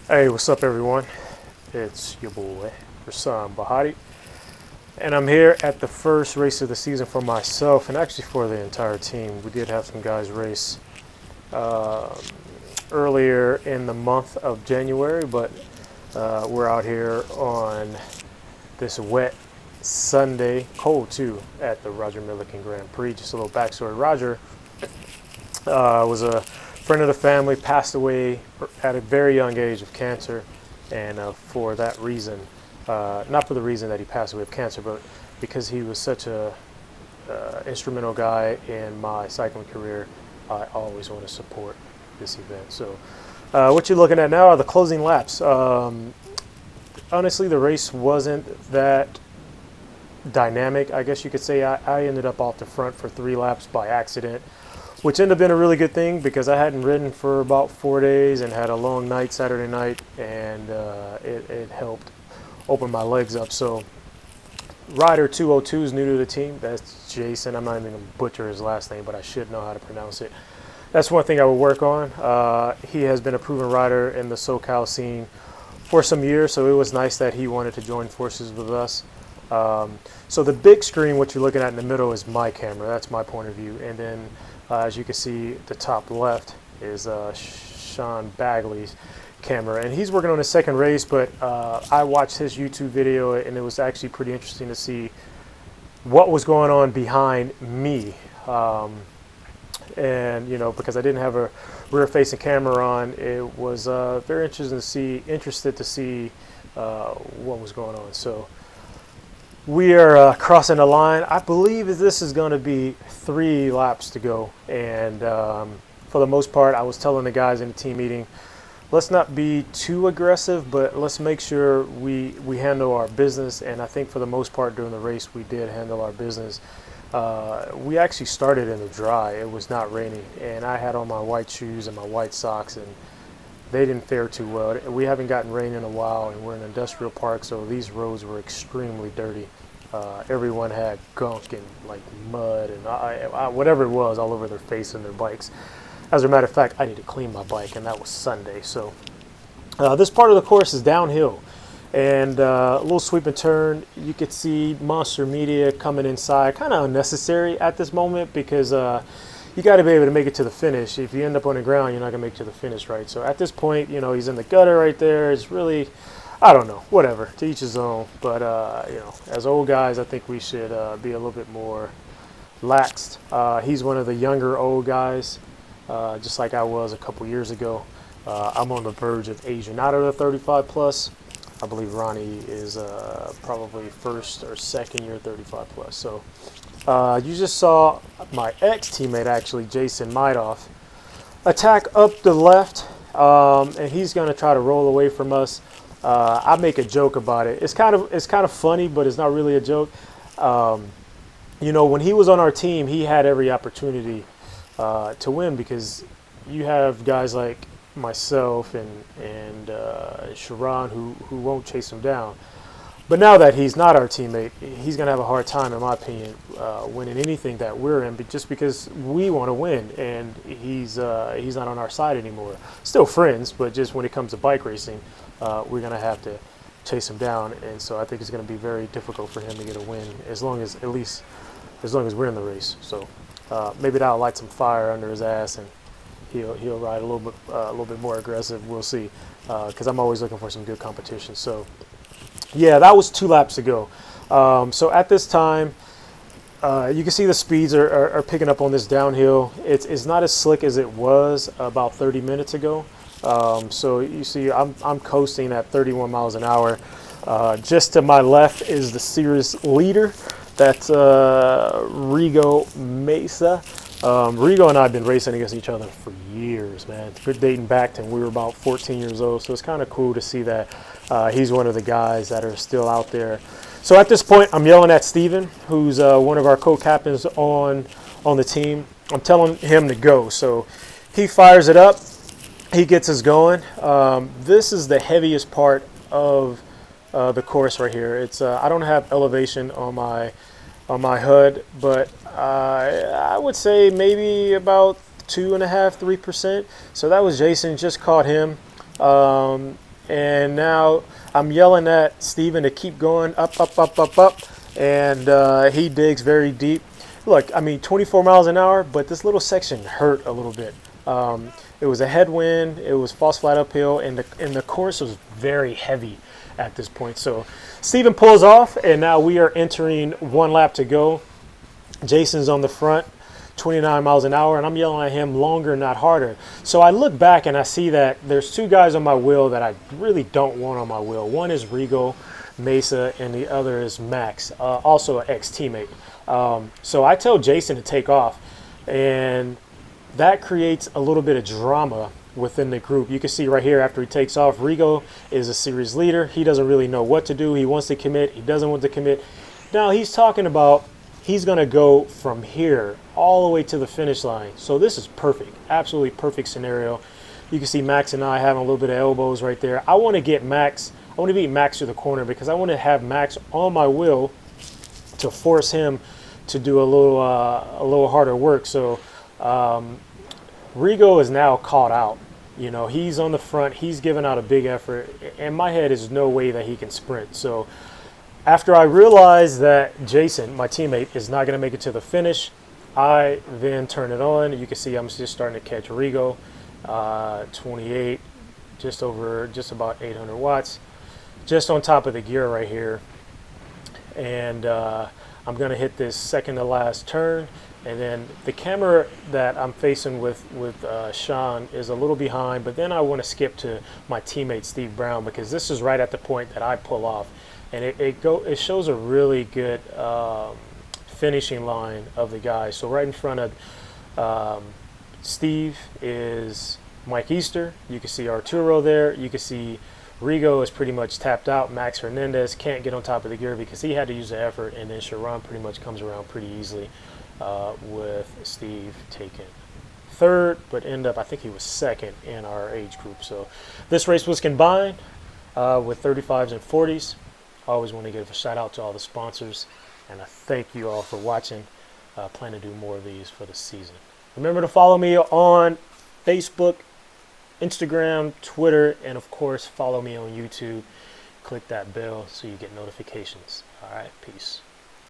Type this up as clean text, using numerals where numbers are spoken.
Hey, what's up, everyone? It's your boy, Rasan Bahati, and I'm here at the first race of the season for myself and actually for the entire team. We did have some guys race uh, earlier in the month of January, but we're out here on this wet Sunday, cold too, at the Roger Milliken Grand Prix. Just a little backstory. Roger was a friend of the family, passed away at a very young age of cancer, and for that reason, not for the reason that he passed away of cancer, but because he was such a instrumental guy in my cycling career, I always want to support this event. So, what you're looking at now are the closing laps. Honestly, the race wasn't that dynamic, I guess you could say. I ended up off the front for 3 laps by accident, which ended up being a really good thing because I hadn't ridden for about 4 days and had a long night Saturday night, and it helped open my legs up. So Rider 202 is new to the team. That's Jason. I'm not even going to butcher his last name, but I should know how to pronounce it. That's one thing I would work on. He has been a proven rider in the SoCal scene for some years, so it was nice that he wanted to join forces with us. So the big screen, what you're looking at in the middle, is my camera. That's my point of view. And then, as you can see, the top left is Sean Bagley's camera. And he's working on his second race, but I watched his YouTube video, and it was actually pretty interesting to see what was going on behind me. And, you know, because I didn't have a rear-facing camera on, it was very interested to see what was going on. So we are crossing the line. I believe this is going to be 3 laps to go. And for the most part, I was telling the guys in the team meeting, let's not be too aggressive, but let's make sure we handle our business. And I think for the most part during the race, we did handle our business. We actually started in the dry. It was not raining. And I had on my white shoes and my white socks, and they didn't fare too well. We haven't gotten rain in a while, and we're in an industrial park, so these roads were extremely dirty. Everyone had gunk and like mud and whatever it was all over their face and their bikes. As a matter of fact, I need to clean my bike, and that was Sunday. So this part of the course is downhill, and a little sweep and turn. You could see Monster Media coming inside, kind of unnecessary at this moment because you got to be able to make it to the finish. If you end up on the ground, you're not going to make it to the finish, right? So at this point, you know, he's in the gutter right there. It's really, I don't know, whatever, to each his own. But, you know, as old guys, I think we should be a little bit more laxed. He's one of the younger old guys, just like I was a couple years ago. I'm on the verge of aging out of the 35 plus. I believe Ronnie is probably first or second year 35 plus. So you just saw my ex-teammate, actually, Jason Midoff, attack up the left, and he's going to try to roll away from us. I make a joke about it. It's kind of funny, but it's not really a joke. You know, when he was on our team, he had every opportunity to win because you have guys like myself and Sharon who won't chase him down. But now that he's not our teammate, he's going to have a hard time, in my opinion, winning anything that we're in, but just because we want to win, and he's not on our side anymore. Still friends, but just when it comes to bike racing, we're going to have to chase him down, and so I think it's going to be very difficult for him to get a win, as long as we're in the race. So maybe that'll light some fire under his ass, and he'll ride a little bit more aggressive. We'll see, because I'm always looking for some good competition. So. Yeah, that was 2 laps to go. So at this time, you can see the speeds are picking up on this downhill. It's not as slick as it was about 30 minutes ago. So you see I'm coasting at 31 miles an hour. Just to my left is the series leader. That's Rigo Mesa. Rigo and I have been racing against each other for years, man. We're dating back to when we were about 14 years old, so it's kind of cool to see that he's one of the guys that are still out there. So at this point, I'm yelling at Steven, who's one of our co-captains on the team. I'm telling him to go, so he fires it up. He gets us going. This is the heaviest part of the course right here. It's I don't have elevation on my HUD, but I would say maybe about 2.5–3%. So that was Jason. Just caught him. And now I'm yelling at Steven to keep going up, up, up, up, up. And he digs very deep. Look, I mean, 24 miles an hour, but this little section hurt a little bit. It was a headwind. It was false flat uphill, and the course was very heavy at this point. So Steven pulls off, and now we are entering 1 lap to go. Jason's on the front, 29 miles an hour, and I'm yelling at him, longer, not harder. So I look back and I see that there's 2 guys on my wheel that I really don't want on my wheel. One is Rigo Mesa, and the other is Max, also an ex-teammate. So I tell Jason to take off, and that creates a little bit of drama within the group. You can see right here after he takes off, Rigo is a series leader. He doesn't really know what to do. He wants to commit. He doesn't want to commit. Now he's talking about he's going to go from here all the way to the finish line. So this is perfect, absolutely perfect scenario. You can see Max and I having a little bit of elbows right there. I want to get Max. I want to beat Max to the corner because I want to have Max on my wheel to force him to do a little harder work. So Rigo is now caught out. You know, he's on the front. He's giving out a big effort. In my head, is no way that he can sprint. So after I realized that Jason, my teammate, is not going to make it to the finish, I then turn it on. You can see I'm just starting to catch Rigo, 28, just about 800 watts, just on top of the gear right here. And I'm going to hit this second to last turn. And then the camera that I'm facing with Sean is a little behind, but then I want to skip to my teammate Steve Brown because this is right at the point that I pull off. And it shows a really good finishing line of the guys. So right in front of Steve is Mike Easter. You can see Arturo there. You can see Rigo is pretty much tapped out. Max Hernandez can't get on top of the gear because he had to use the effort. And then Sharon pretty much comes around pretty easily with Steve taking third, but end up, I think he was second in our age group. So this race was combined with 35s and 40s. I always want to give a shout out to all the sponsors, and I thank you all for watching. I plan to do more of these for the season. Remember to follow me on Facebook, Instagram, Twitter, and of course follow me on YouTube. Click that bell so you get notifications. All right, peace.